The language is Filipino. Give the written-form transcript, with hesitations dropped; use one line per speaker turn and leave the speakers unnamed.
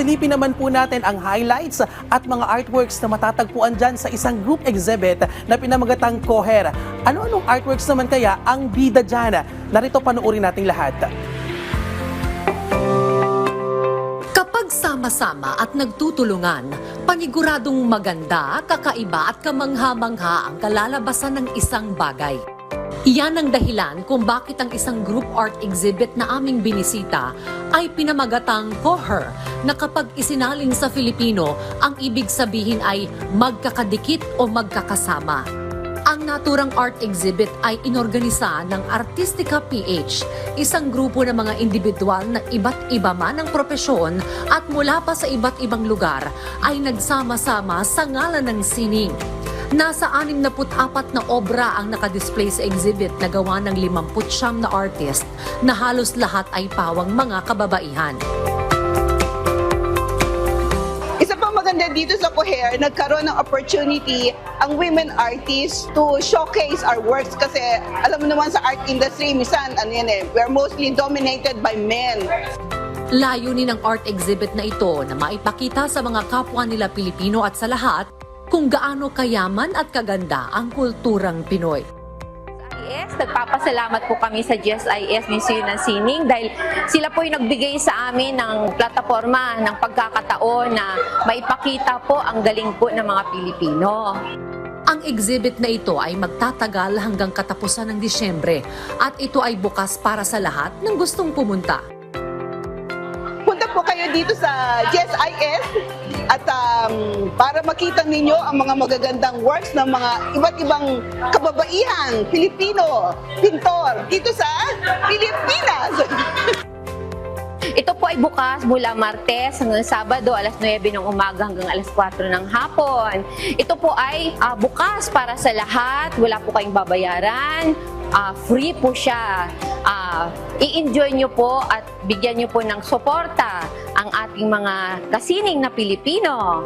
Sisilipin naman po natin ang highlights at mga artworks na matatagpuan dyan sa isang group exhibit na pinamagatang Coher. Ano-anong artworks naman kaya ang bida dyan? Narito panoorin nating lahat.
Kapag sama-sama at nagtutulungan, paniguradong maganda, kakaiba at kamangha-mangha ang kalalabasan ng isang bagay. Iyan ang dahilan kung bakit ang isang group art exhibit na aming binisita ay pinamagatang Coher na kapag isinalin sa Filipino, ang ibig sabihin ay magkakadikit o magkakasama. Ang naturang art exhibit ay inorganisa ng Artistica PH, isang grupo ng mga individual na iba't iba man ang propesyon at mula pa sa iba't ibang lugar ay nagsama-sama sa ngalan ng sining. Nasa 64 na obra ang nakadisplay sa exhibit na gawa ng 59 na artist na halos lahat ay pawang mga kababaihan.
Isa pang maganda dito sa Coher, nagkaroon ng opportunity ang women artists to showcase our works kasi alam mo naman sa art industry, minsan we're mostly dominated by men.
Layunin ng art exhibit na ito na maipakita sa mga kapwa nila Pilipino at sa lahat kung gaano kayaman at kaganda ang kulturang Pinoy.
Nagpapasalamat po kami sa GSIS Museum ng Sining dahil sila po yung nagbigay sa amin ng plataforma ng pagkakataon na maipakita po ang galing po ng mga Pilipino.
Ang exhibit na ito ay magtatagal hanggang katapusan ng Disyembre at ito ay bukas para sa lahat ng gustong pumunta.
Punta po kayo dito sa GSIS at para makita ninyo ang mga magagandang works ng mga iba't ibang kababaihan, Pilipino, pintor, dito sa Pilipinas.
Ito po ay bukas mula Martes hanggang Sabado, alas 9 ng umaga hanggang alas 4 ng hapon. Ito po ay bukas para sa lahat, wala po kayong babayaran. Free po siya. I-enjoy nyo po at bigyan nyo po ng suporta ang ating mga kasining na Pilipino.